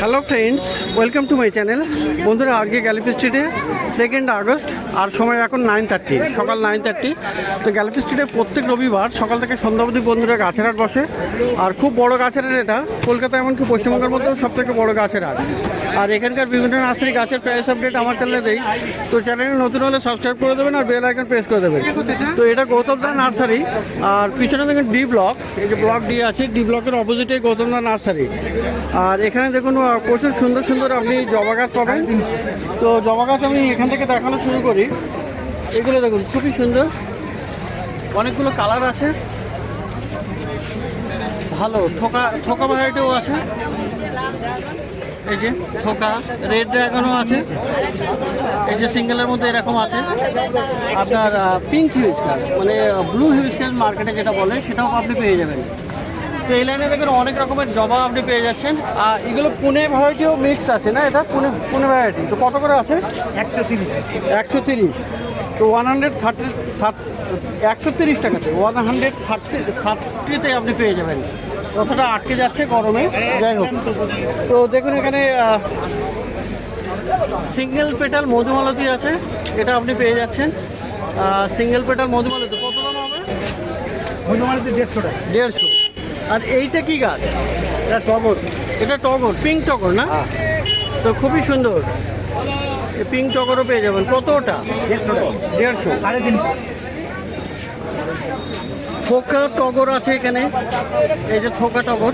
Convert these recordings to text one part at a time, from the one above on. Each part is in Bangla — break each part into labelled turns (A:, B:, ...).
A: Hello friends, welcome to my channel. বন্ধুরা, আজকে গ্যালারি স্ট্রিটে 2 আগস্ট আর সময় এখন 9:30, সকাল 9:30। তো গ্যালারি স্ট্রিটে প্রত্যেক রবিবার সকাল থেকে সন্ধ্যা অবধি বন্ধুরা গাছের হাট বসে। আর খুব বড় গাছের হাট এটা, কলকাতা এমনকি পশ্চিমবঙ্গের মধ্যেও সবথেকে বড় গাছের হাট। আর এখানকার বিভিন্ন নার্সারি গাছের প্রাইস আপডেট আমার চ্যানেলে দেই। তো চ্যানেলে নতুন হলে সাবস্ক্রাইব করে দেবেন আর বেল আইকন প্রেস করে দেবেন। তো এটা গৌতম দা নার্সারি, আর পিছনে দেখুন ডি ব্লক, এই যে ব্লক ডি আছে, ডি ব্লকের অপোজিটে গৌতম দা নার্সারি। আর এখানে দেখুন প্রচুর সুন্দর সুন্দর আপনি জবা গাছ পাবেন। তো জবা গাছ আমি এখান থেকে দেখানো শুরু করি। এগুলো দেখুন খুবই সুন্দর, অনেকগুলো কালার আছে, ভালো থোকা থোকা ভ্যারাইটিও আছে। এই যে থোকা রেড ড্রাগনও আছে, এই যে সিঙ্গেলের মধ্যে এরকম আছে। আপনার পিঙ্ক হিউইস্কাস মানে ব্লু হিউইস্কাস মার্কেটে যেটা বলে সেটাও আপনি পেয়ে যাবেন। তো এই লাইনে দেখবেন অনেক রকমের জবা আপনি পেয়ে যাচ্ছেন। আর এগুলো পুনে ভ্যারাইটিও মিক্স আছে না, এটা পুনে ভ্যারাইটি। তো কত করে আছে? 130। তো 130 টাকাতে 130তে আপনি পেয়ে যাবেন। কতটা আটকে যাচ্ছে গরমে, যাই হোক। তো দেখুন এখানে সিঙ্গেল পেটাল মধুমালতি আছে, এটা আপনি পেয়ে যাচ্ছেন। সিঙ্গেল পেটাল মধুমালতি কত দাম হবে?
B: মধুমালতি 150 টাকা।
A: 150। আর এইটা কি গাছ?
B: এটা টগর।
A: এটা টগর, পিঙ্ক টগর না? তো খুবই সুন্দর, পিঙ্ক টগরও পেয়ে যাবেন। কত ওটা?
B: 150 টাকা।
A: 150।
B: 350।
A: থোকা টগর আছে এখানে, এই যে থোকা টগর,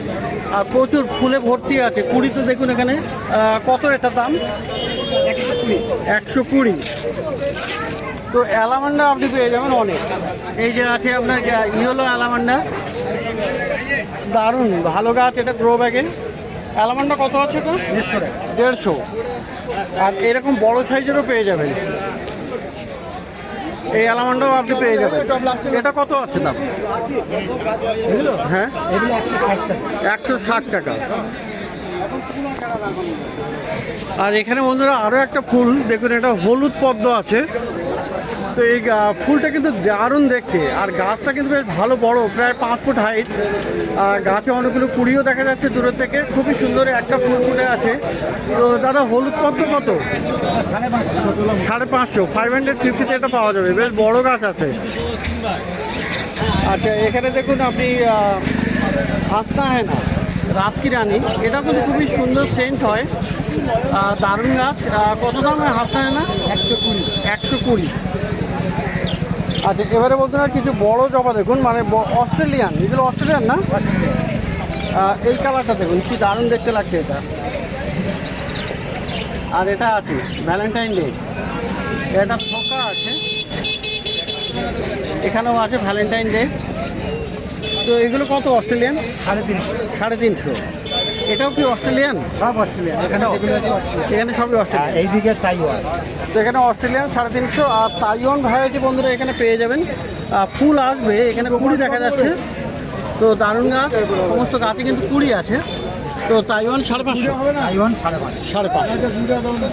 A: আর প্রচুর ফুলে ভর্তি আছে। কুড়ি তো দেখুন এখানে। কত এটা দাম? 120। তো অ্যালামান্ডা আপনি পেয়ে যাবেন অনেক। এই যে আছে আপনার ইয়েলো অ্যালামান্ডা, দারুণ ভালো গাছ, এটা গ্রো ব্যাগে। অ্যালামান্ডা কত আছে তো?
B: 150 টাকা।
A: 150। আর এরকম বড় সাইজেরও পেয়ে যাবেন, এই অ্যালামান্ডাও আপনি পেয়ে যাবেন। এটা কত আছে দাম? হ্যাঁ,
B: এগুলো 160 টাকা।
A: 160 টাকা। আর এখানে বন্ধুরা আরও একটা ফুল দেখুন, এটা হলুদ পদ্ম আছে। তো এই ফুলটা কিন্তু দারুণ দেখতে, আর গাছটা কিন্তু বেশ ভালো বড়, প্রায় 5 ফুট হাইট। আর গাছে অনেকগুলো কুড়িও দেখা যাচ্ছে দূরের থেকে, খুবই সুন্দর একটা ফুল ফুটে আছে। তো দাদা, হলুদ পদ্ম কত? 550। 550তে এটা পাওয়া যাবে, বেশ বড় গাছ আছে। আচ্ছা, এখানে দেখুন আপনি হাসনা হয় না, রাত কি রানী, এটা কিন্তু খুবই সুন্দর সেন্ট হয়, দারুণ গাছ। কত দাম হয় হাসনা হয় না?
B: 120।
A: 120। আচ্ছা, এবারে বলতে না কিছু বড় জবা দেখুন, মানে অস্ট্রেলিয়ান, এগুলো অস্ট্রেলিয়ান না? এই কালারটা দেখুন কি দারুণ দেখতে লাগছে এটা। আর এটা আছে ভ্যালেন্টাইন ডে, এটা থোকা আছে, এখানেও আছে ভ্যালেন্টাইন ডে। তো এগুলো কত অস্ট্রেলিয়ান?
B: 350।
A: 350। এটাও কি অস্ট্রেলিয়ান?
B: সব অস্ট্রেলিয়া। এখানে যেগুলো আছে অস্ট্রেলিয়া।
A: এখানে সবই অস্ট্রেলিয়ান।
B: এইদিকে তাইওয়ান।
A: তো এখানে অস্ট্রেলিয়ান 350। আর তাইওয়ান ভ্যারাইটি বন্ধুরা এখানে পেয়ে যাবেন। ফুল আসবে, এখানে কুড়ি দেখা যাচ্ছে। তো দারুণ গাছ, সমস্ত গাছে কিন্তু কুড়ি আছে। তো তাইওয়ান 550 হবে না?
B: তাইওয়ান 550।
A: 550।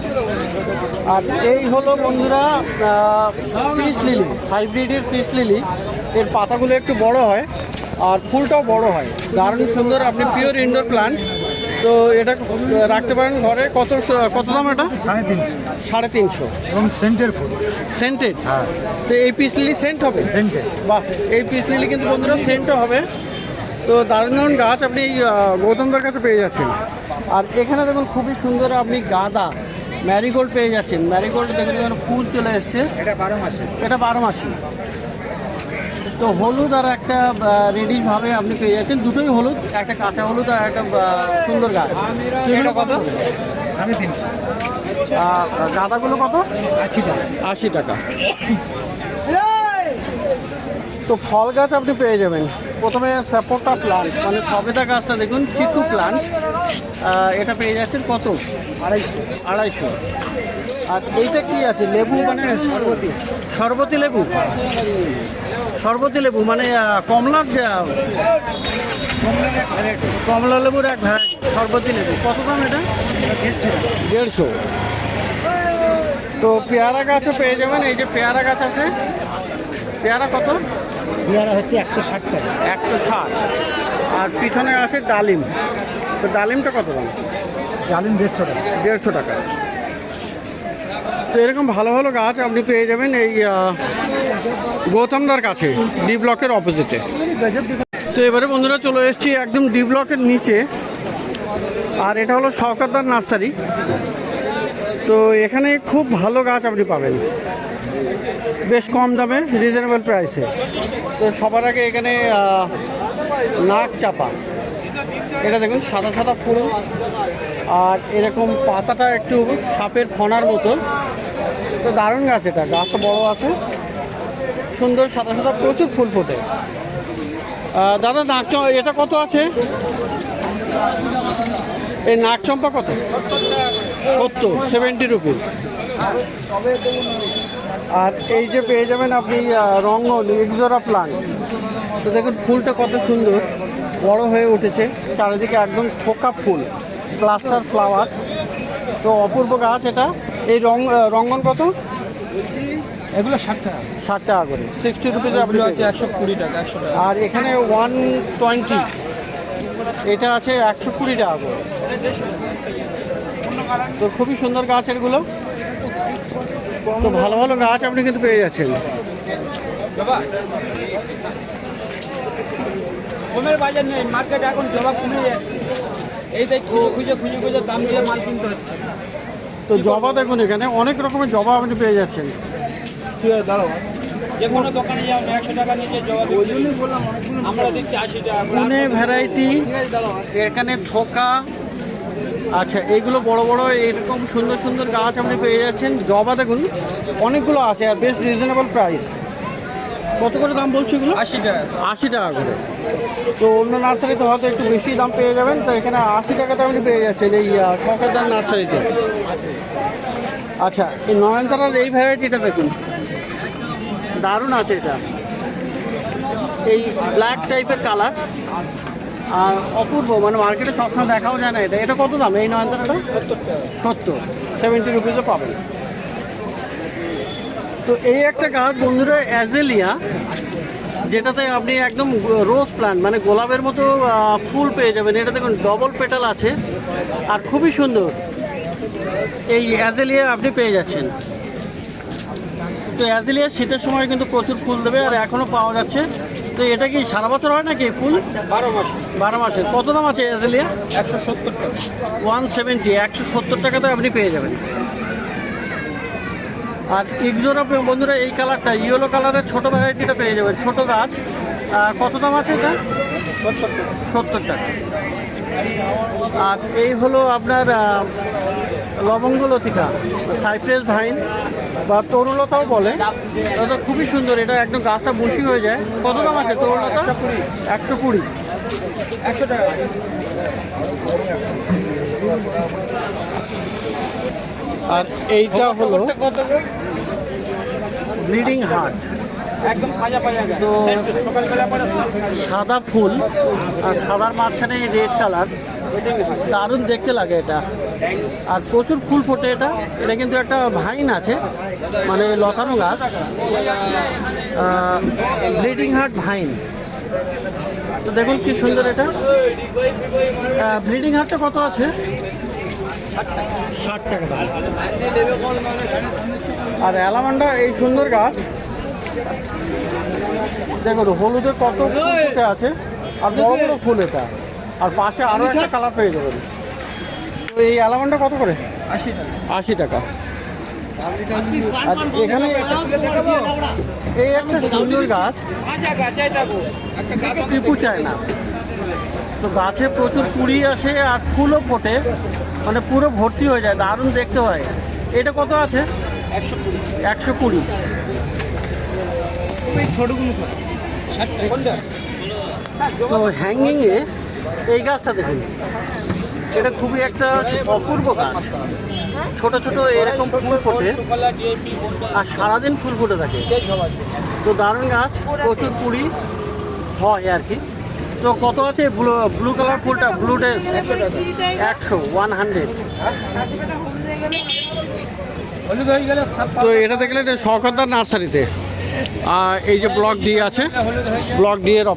A: আর এই হলো বন্ধুরা পিস লিলি, হাইব্রিডের পিস লিলি। এর পাতাগুলো একটু বড় হয় আর ফুলটাও বড় হয়, দারুণ সুন্দর। আপনি পিওর ইনডোর প্লান্ট, তো এটা রাখতে পারেন ঘরে। কত দাম এটা?
B: 350।
A: 350।
B: এবং সেন্টের ফুল।
A: সেন্টেড?
B: হ্যাঁ।
A: তো এই পিস লিলি সেন্ট হবে?
B: সেন্টের।
A: বাহ, এই পিস লিলি কিন্তু বন্ধুরা সেন্টও হবে। তো দারুণ দারুণ গাছ আপনি গৌতমদার কাছে পেয়ে যাচ্ছেন। আর এখানে দেখুন খুবই সুন্দর আপনি গাঁদা, ম্যারিগোল্ড পেয়ে যাচ্ছেন। ম্যারিগোল্ড দেখুন এখানে ফুল চলে এসছে,
B: এটা 12 মাসে।
A: এটা 12 মাসি। তো হলুদ আর একটা রেডিশ ভাবে আপনি পেয়ে যাচ্ছেন, দুটোই হলুদ, একটা কাঁচা হলুদ আর একটা সুন্দর গাছ। এটা কত?
B: 350।
A: গাঁদাগুলো কত?
B: 80 টাকা।
A: 80 টাকা। তো ফল গাছ আপনি পেয়ে যাবেন। প্রথমে সাপোর্টা প্লান্ট মানে সবেদা গাছটা দেখুন, চিকু প্লান্ট, এটা পেয়ে যাচ্ছেন কত? 250। আর এইটা কি আছে? লেবু মানে শরবতি লেবু। শরবতি লেবু মানে কমলার কমলা লেবুর এক ভ্যারাইটি শরবতি লেবু। কত দাম এটা? 150। তো পেয়ারা গাছও পেয়ে যাবেন, এই যে পেয়ারা গাছ আছে। পেয়ারা কত?
B: পেয়ারা হচ্ছে 160 টাকা।
A: 160। আর পিছনে আছে ডালিম। তো ডালিমটা কত দাম?
B: ডালিম 150 টাকা।
A: 150 টাকা। তো এরকম ভালো ভালো গাছ আপনি পেয়ে যাবেন এই গৌতমদার কাছে, ডি ব্লকের অপোজিটে। তো এবারে বন্ধুরা চলে এসেছি একদম ডি ব্লকের নিচে, আর এটা হলো শওকতদার নার্সারি। তো এখানে খুব ভালো গাছ আপনি পাবেন বেশ কম দামে, রিজনেবল প্রাইসে। তো সবার আগে এখানে নাক চাপা, এটা দেখুন সাদা সাদা ফুল, আর এরকম পাতাটা একটু সাপের ফনার মতো। তো দারুণ গাছ, এটা গাছটা বড় আছে, সুন্দর সাদা সাদা, প্রচুর ফুল ফোটে। দাদা নাক এটা কত আছে? এই নাক চম্পা কত? 70, 70 রুপিস। আর এই যে পেয়ে যাবেন আপনি রঙ্গন এক্সোরা প্লান্ট। তো দেখুন ফুলটা কত সুন্দর বড় হয়ে উঠেছে, চারিদিকে একদম থোকা ফুল, ক্লাস্টার ফ্লাওয়ার। তো অপূর্ব গাছ এটা। এই রঙ্গন কত?
B: এগুলো 60 টাকা।
A: 60 টাকা করে, 60 রুপিস আপনি
B: আছে 120 টাকা, 100 টাকা।
A: আর এখানে 120, এটা আছে 120 টাকা করে। তো খুবই সুন্দর গাছ এগুলো। তো ভালো ভালো গাছ আপনি কিন্তু পেয়ে যাচ্ছেন।
B: কমের বাজার নেই, মার্কেটে এখন জবা কমে যাচ্ছে। এই তাই খুঁজে খুঁজে দাম দিয়ে মাল কিনতে হচ্ছে।
A: তো জবা দেখুন এখানে অনেক রকমের জবা আপনি পেয়ে যাচ্ছেন।
B: দাঁড়াও, যে কোনো দোকানে যাও 100 টাকা নিচে জবা, ওই জন্যই বললাম আমরা দিচ্ছি 80 টাকা।
A: পুনে ভ্যারাইটি, এখানে থোকা। আচ্ছা, এইগুলো বড় বড় এরকম সুন্দর সুন্দর গাছ আপনি পেয়ে যাচ্ছেন। জবা দেখুন অনেকগুলো আছে, আর বেশ রিজনেবল প্রাইস। কত করে দাম বলছি এগুলো?
B: 80 টাকা।
A: 80 টাকা করে। তো অন্য নার্সারিতে হয়তো একটু বেশি দাম পেয়ে যাবেন, তো এখানে 80 টাকাতে আপনি পেয়ে যাচ্ছেন এই শওকতদার নার্সারিতে। আচ্ছা, এই নয়নতারার এই ভ্যারাইটিটা দেখুন, দারুণ আছে এটা। এই ব্ল্যাক টাইপের কালার, আর অপূর্ব, মানে মার্কেটে সবসময় দেখাও যায় না। এটা কত দাম এই নয়নতারাটা? 70, 70 রুপিসে পাবেন। তো এই একটা গাছ বন্ধুরা অ্যাজেলিয়া, যেটাতে আপনি একদম রোজ প্ল্যান্ট, মানে গোলাপের মতো ফুল পেয়ে যাবেন। এটা দেখুন ডবল পেটাল আছে, আর খুবই সুন্দর এই অ্যাজেলিয়া আপনি পেয়ে যাচ্ছেন। তো অ্যাজেলিয়া শীতের সময় কিন্তু প্রচুর ফুল দেবে, আর এখনও পাওয়া যাচ্ছে। তো এটা কি সারা বছর হয় নাকি ফুল?
B: 12 মাস।
A: 12 মাসে। কত দাম আছে অ্যাজেলিয়া?
B: 170 টাকা।
A: 170, 170 টাকাতে আপনি পেয়ে যাবেন। আর এক্সোরা বন্ধুরা এই কালারটা, ইয়েলো কালারের ছোটো ভ্যারাইটিটা পেয়ে যাবেন, ছোট গাছ। কত দাম আছে এটা? 70 টাকা। আর এই হলো আপনার লবঙ্গ লতিকা, সাইপ্রেস ভাইন বা তরুলতাও বলে। এটা খুবই সুন্দর, এটা একদম গাছটা বসি হয়ে যায়। কত দাম আছে তরুলতা? 120,
B: 100 টাকা।
A: আর এইটা হলো ব্লিডিং হার্ট,
B: একদম পাজা
A: তো
B: সকালবেলা পরে
A: সাদা ফুল, আর সাদার মাঝখানে রেড কালার, দারুণ দেখতে লাগে এটা। আর প্রচুর ফুল ফোটে এটা। এটা কিন্তু একটা ভাইন আছে, মানে লতানো গাছ, ব্লিডিং হার্ট ভাইন। তো দেখুন কি সুন্দর এটা। ব্লিডিং হার্টটা কত আছে? 60 টাকা দাম। আর অ্যালামান্ডা এই সুন্দর গাছ দেখুন, হলুদের কত ফুল ফুটে আছে, আর বড় বড় ফুল এটা। আর পাশে আরও একটা কালার পেয়ে যাবেন। তো এই অ্যালামান্ডা কত করে?
B: 80 টাকা।
A: 80 টাকা। আর এখানে এই একটা সুন্দর গাছ, টিপু চায় না। তো গাছে প্রচুর কুড়ি আসে, আর ফুলও ফোটে, মানে পুরো ভর্তি হয়ে যায়, দারুণ দেখতে হয়। এটা কত আছে? 120। তো হ্যাঙ্গিংয়ে এই গাছটা দেখুন, এটা খুবই একটা অপূর্ব গাছ। ছোট ছোট এরকম ফুল ফোটে, আর সারাদিন ফুল ফুটে থাকে। তো দারুণ গাছ, প্রচুর কুড়ি হয় আর কি। তো কত আছে ব্লু কালার ফুলটা? ব্লু ডেস 100। তো এটা দেখলে শওকতদার নার্সারিতে, এই যে ব্লক দিয়ে আছে, ব্লক ডি এর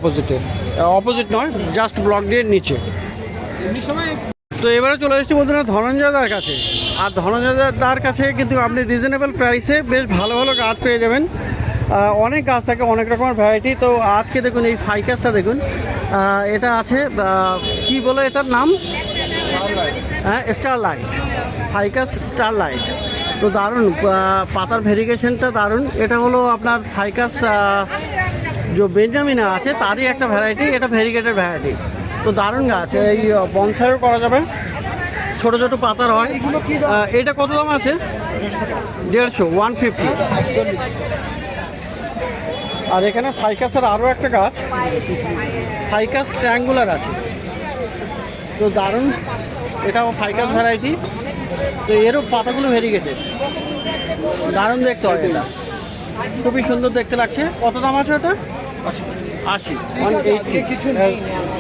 A: অপোজিট নয়, জাস্ট ব্লক ডি এর নিচে। তো এবারে চলে এসেছি বন্ধুরা ধনঞ্জয় দার কাছে। আর ধনঞ্জয় দার কাছে কিন্তু আপনি রিজনেবল প্রাইসে বেশ ভালো ভালো গাছ পেয়ে যাবেন। অনেক গাছ থাকে, অনেক রকমের ভ্যারাইটি। তো আজকে দেখুন এই ফাইকাসটা দেখুন, এটা আছে কি বলে এটার নাম, হ্যাঁ স্টারলাইট, ফাইকাস স্টারলাইট। তো দারুণ, পাতার ভেরিগেশনটা দারুণ। এটা হলো আপনার ফাইকাস যে বেঞ্জামিনা আছে তারই একটা ভ্যারাইটি, এটা ভেরিগেটেড ভ্যারাইটি। তো দারুণ গাছ, এই বনসাইও করা যাবে, ছোটো ছোটো পাতার হয়। এটা কত দাম আছে? 150, 150। আর এখানে ফাইকাসের আরও একটা গাছ, ফাইকাস ট্রায়াঙ্গুলার আছে। তো দারুণ, এটাও ফাইকাস ভ্যারাইটি। তো এরও পাতাগুলো ভেরিগেটেড, দারুণ দেখতে হয়, এটা খুবই সুন্দর দেখতে লাগছে। কত দাম আছে ওটা? 80, 180,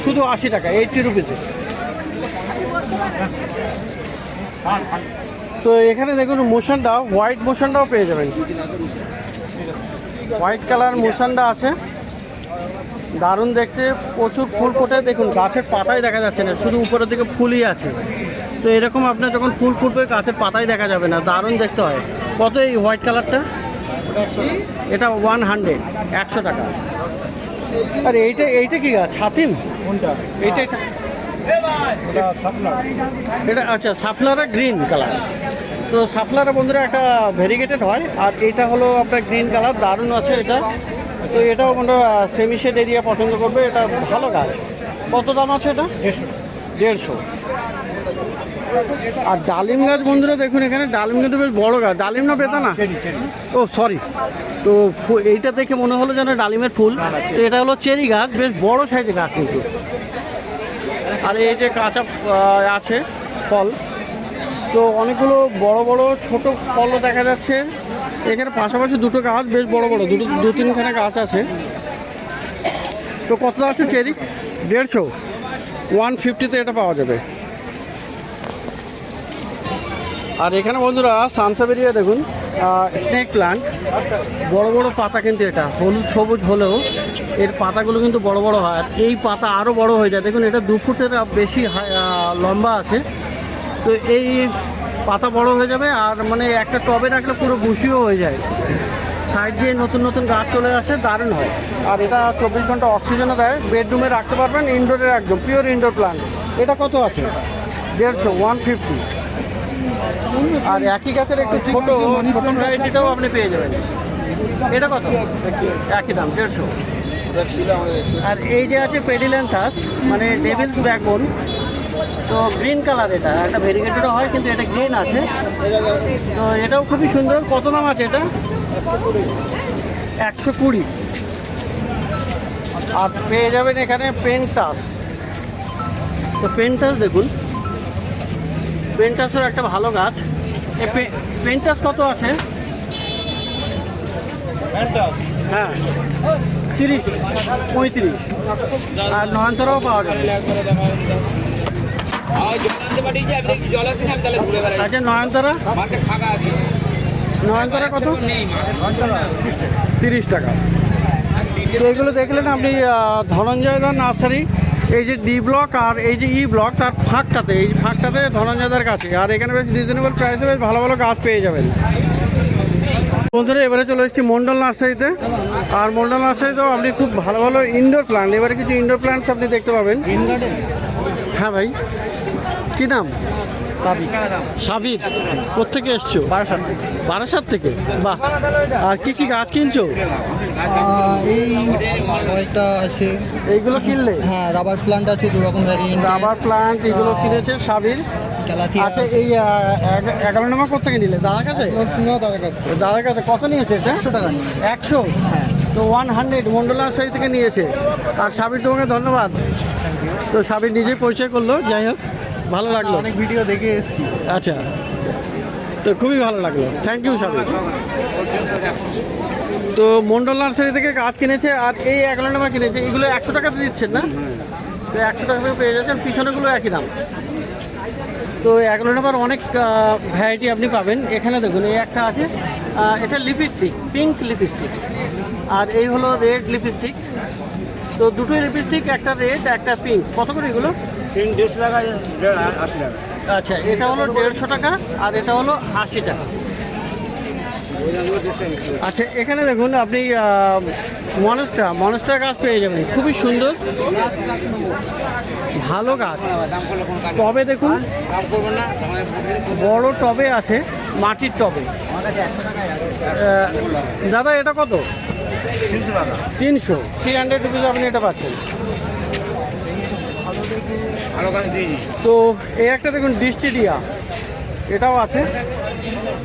A: শুধু 80 টাকা, 80 রুপিসে। তো এখানে দেখুন মোশানটা, হোয়াইট মোশানটাও পেয়ে যাবেন, হোয়াইট কালার মোশানটা আছে, দারুণ দেখতে, প্রচুর ফুল ফোটে। দেখুন গাছের পাতাই দেখা যাচ্ছে না, শুধু উপরের দিকে ফুলই আছে। তো এরকম আপনার যখন ফুল ফুটবে গাছের পাতাই দেখা যাবে না, দারুণ দেখতে হয়। কত এই হোয়াইট কালারটা? এটা 100, 100 টাকা। আর এইটা কি গাছ? ছাতিম? এইটা এটা আচ্ছা, সাফলারা গ্রিন কালার। তো সাফলারা বন্ধুরা একটা ভেরিগেটেড হয়, আর এটা হলো আপনার গ্রিন কালার, দারুণ আছে এটা। তো এটাও মানে সেমি শেড এরিয়া পছন্দ করবে, এটা ভালো গাছ। কত দাম আছে এটা? 150। আর ডালিম গাছ বন্ধুরা দেখুন, এখানে ডালিম কিন্তু বেশ বড় গাছ। ডালিম না বেদানা? ও সরি। তো এইটা দেখে মনে হলো যেন ডালিমের ফুল। তো এটা হলো চেরি গাছ, বেশ বড় সাইজের গাছ কিন্তু। আর এই যে কাঁচা আছে ফল, তো অনেকগুলো বড় বড় ছোট ফলও দেখা যাচ্ছে। এখানে পাশাপাশি দুটো গাছ বেশ বড় বড়, দু তিনখানা গাছ আছে। তো কত আছে চেরি? 150, 150-তে এটা পাওয়া যাবে। আর এখানে বন্ধুরা সানসাবেরিয়া দেখুন, স্নেক প্লান্ট, বড় বড় পাতা কিন্তু, এটা হলুদ সবুজ হলেও এর পাতাগুলো কিন্তু বড় বড় হয়। আর এই পাতা আরও বড় হয়ে যায়, দেখুন এটা 2 ফুটের বেশি লম্বা আছে। তো এই পাতা বড় হয়ে যাবে, আর মানে একটা টবে রাখলে পুরো বুশিও হয়ে যায়। সাইড দিয়ে নতুন নতুন গাছ চলে আসে, দারুণ হয়। আর এটা 24 ঘন্টা অক্সিজেনও দেয়, বেডরুমে রাখতে পারবেন, ইনডোরের একদম পিওর ইনডোর প্লান্ট। এটা কত আছে? 150, 150। আর একই গাছের একটু ছোট ভ্যারাইটিটাও আপনি পেয়ে যাবেন। এটা কত? একই দাম, 150। আর এই যে আছে পেডিল্যান্থাস, মানে ডেভিলস ব্যাকবোন। তো গ্রিন কালার, এটা একটা ভেরিগেটেডও হয় কিন্তু এটা গ্রিন আছে। তো এটাও খুবই সুন্দর। কত দাম আছে এটা? 120। আর পেয়ে যাবেন এখানে পেন্টাস। তো পেন্টাস দেখুন, পেন্টাসের একটা ভালো গাছ। পেন্টাস কত আছে? হ্যাঁ 30, 35। আর নয়নতারাও পাওয়া যাবে। আচ্ছা নয়নতারা, নয়নতারা কত? 30 টাকা। তো এগুলো দেখলেন আপনি ধনঞ্জয় দার নার্সারি। এই যে ডি ব্লক আর এই যে ই ব্লক, তার ফাঁকটাতে, এই ফাঁকটাতে ধনঞ্জয়দার কাছে। আর এখানে বেশ রিজনেবল প্রাইসে বেশ ভালো ভালো গাছ পেয়ে যাবেন। বন্ধুরা এবারে চলে এসেছি মন্ডল নার্সারিতে। আর মন্ডল নার্সারিতেও আপনি খুব ভালো ভালো ইনডোর প্ল্যান্ট, এবারে কিছু ইনডোর প্ল্যান্টস আপনি দেখতে পাবেন। হ্যাঁ ভাই, কী নাম? সাবির। কোথেকে এসছো? বারাসাত থেকে। বাহ। আর কি কি গাছ কিনছো?
C: এই কয়েকটা আছে।
A: এইগুলো কিনলে?
C: হ্যাঁ, রাবার প্লান্ট আছে 2 রকম ভ্যারিয়েন্ট।
A: রাবার প্লান্ট এগুলো কিনেছে সাবির। আচ্ছা এই 11 নম্বর কোথেকে নিলে? দাদার কাছে? দাদার কাছে। কত নিয়েছে এটা?
C: 100 টাকা।
A: 100?
C: হ্যাঁ।
A: তো 100 মন্ডল নার্সারি থেকে নিয়েছে। আর সাবির তোমাকে ধন্যবাদ। তো সাবির নিজেই পরিচয় করলো, যাই হোক ভালো লাগলো,
C: অনেক ভিডিও দেখে এসেছি।
A: আচ্ছা, তো খুবই ভালো লাগলো, থ্যাংক ইউ সাবির। তো মন্ডল নার্সারি থেকে গাছ কিনেছে। আর এই 11 নম্বর কিনেছে, এগুলো 100 টাকাতে দিচ্ছেন না? তো 100 টাকা করে পেয়ে যাচ্ছেন, পিছনেগুলো একই দাম। তো 11 নম্বর অনেক ভ্যারাইটি আপনি পাবেন। এখানে দেখুন এই একটা আছে, এটা লিপস্টিক, পিঙ্ক লিপস্টিক। আর এই হলো রেড লিপস্টিক। তো দুটোই লিপস্টিক, একটা রেড একটা পিঙ্ক। কত করে এগুলো?
B: দেড়শো টাকা 80 টাকা।
A: আচ্ছা, এটা হলো 150 টাকা আর এটা হলো 80 টাকা। আচ্ছা, এখানে দেখুন আপনি মনস্টার গাছ পেয়ে যাবেন, খুবই সুন্দর ভালো গাছ। টবে দেখুন, বড় টবে আছে, মাটির টবে। দাদা এটা কত?
B: 300 টাকা।
A: 300 রুপিস আপনি এটা পাচ্ছেন।
B: ভালো গাছ দিইনি।
A: তো এই একটা দেখুন ডিস্টিডিয়া, এটাও আছে।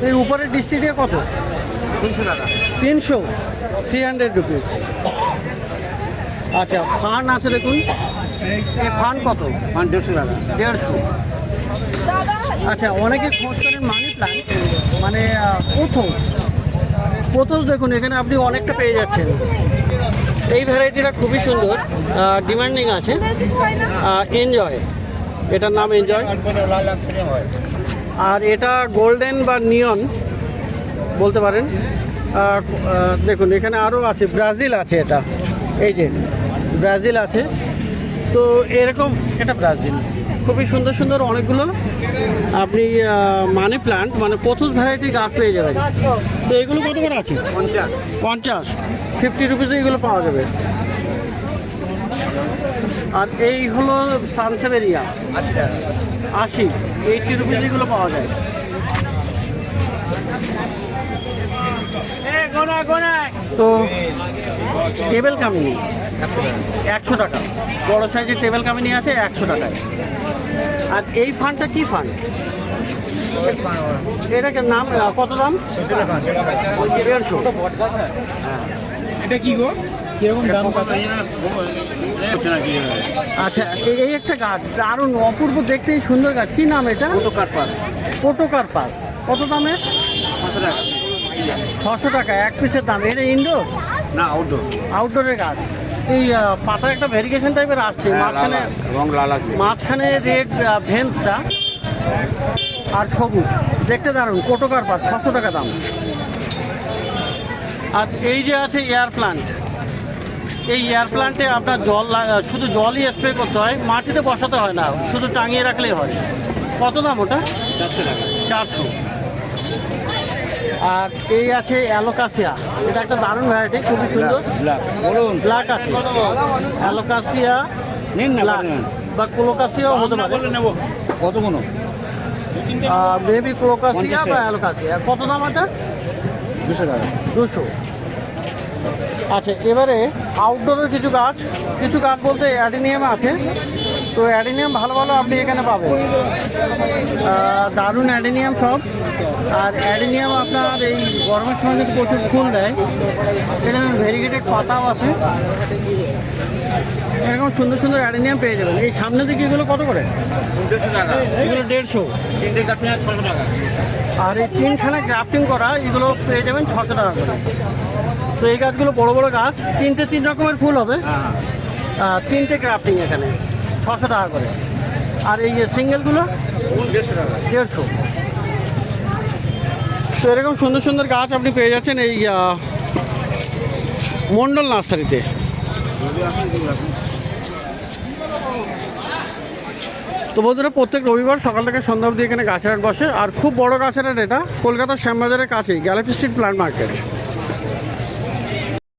A: এই উপরের ডিস্টিডিয়া কত?
B: 300 টাকা।
A: 300 রুপিস। আচ্ছা, ফান আছে দেখুন, এই ফান কত?
B: 150 টাকা।
A: 150। আচ্ছা, অনেকে খোঁজ করেন মানি প্ল্যান্ট, মানে পোথোস দেখুন, এখানে আপনি অনেকটা পেয়ে যাচ্ছেন। এই ভ্যারাইটিটা খুবই সুন্দর, ডিমান্ডিং আছে। এনজয়, এটার নাম এনজয়। আর এটা গোল্ডেন বা নিয়ন বলতে পারেন। দেখুন এখানে আরও আছে, ব্রাজিল আছে, এটা এই যে ব্রাজিল আছে। তো এরকম এটা ব্রাজিল, খুবই সুন্দর সুন্দর অনেকগুলো আপনি মানি প্ল্যান্ট মানে পোথোস ভ্যারাইটি গাছ পেয়ে যাবেন। তো এগুলো কত করে আছে? 50 50 রুপিসে এগুলো পাওয়া যাবে। আর এই হলো সানসেভেরিয়া, 80 রুপিস এগুলো পাওয়া যায়। তো টেবিল কামিনী 100 টাকা, বড় সাইজের টেবিল কামিনী আছে 100 টাকায়। আর এই ফান্ডটা কি ফান্ড? এটাকে নাম কত দাম? 150।
B: এটা কি গো? কিরকম দাম?
A: আচ্ছা, এই একটা গাছ দারুণ অপূর্ব দেখতে, এই সুন্দর গাছ, কি নাম এটা? পোটোকার্পাস। কত দামে?
B: 500 টাকা।
A: 600 টাকা এক পিসের দাম। এটা ইনডোর
B: না, আউটডোর।
A: আউটডোরের গাছ। এই পাতা একটা ভেরিগেশন টাইপের আসছে, মাঝখানে
B: রং লাল আছে।
A: মাঝখানে রেড ভেন্সটা আর সবুজ, দেখতে দারুণ। পোটোকার্পাস 600 টাকা দাম। আর এই যে আছে এয়ার প্লান্ট, এই এয়ার প্লান্টে আপনার শুধু জলই স্প্রে করতে হয়, মাটিতে বসাতে হয় না, শুধু টাঙিয়ে রাখলেই হয়। কত দাম ওটা?
B: 400 টাকা।
A: 400। আর এই আছে অ্যালোকাসিয়া, এটা একটা দারুণ ভ্যারাইটি, খুবই সুন্দর।
B: বলুন।
A: ব্ল্যাক আছে, অ্যালোকাসিয়া
B: নিন না,
A: ব্ল্যাক বা কোলোকাসিয়াও হতে পারে।
B: কত কোনো?
A: মেবি কোলোকাসিয়া বা অ্যালোকাসিয়া। কত দাম এটা?
B: 200 টাকা।
A: 200। আচ্ছা, এবারে আউটডোরের কিছু গাছ বলতে অ্যাডিনিয়াম আছে। তো অ্যাডিনিয়াম ভালো ভালো আপনি এখানে পাবেন, দারুণ অ্যাডিনিয়াম সব। আর অ্যাডিনিয়াম আপনার এই গরমের সময় কিন্তু প্রচুর ফুল দেয়। এখানে ভেরিগেটেড পাতাও আছে, এরকম সুন্দর সুন্দর অ্যাডিনিয়াম পেয়ে যাবেন। এই সামনে দিকে এগুলো কত করে?
B: 150 টাকা।
A: এগুলো 150।
B: তিনটে কাটতে 600 টাকা।
A: আর এই 3খানা গ্রাফটিং করা এগুলো পেয়ে যাবেন 600 টাকা করে। তো এই গাছগুলো বড় বড় গাছ, 3 রকমের ফুল হবে, 3টে গ্রাফটিং এখানে 600 টাকা করে। আর এই যে সিঙ্গেলগুলো
B: 150 টাকা।
A: 150। তো এরকম সুন্দর সুন্দর গাছ আপনি পেয়ে যাচ্ছেন এই মণ্ডল নার্সারিতে। তো বন্ধুরা, প্রত্যেক রবিবার সকাল থেকে সন্ধ্যা অবধি এখানে গাছের হাট বসে। আর খুব বড় গাছের হাট এটা, কলকাতার শ্যামবাজারের কাছেই, গ্যালাক্সি স্ট্রিট প্ল্যান্ট মার্কেট।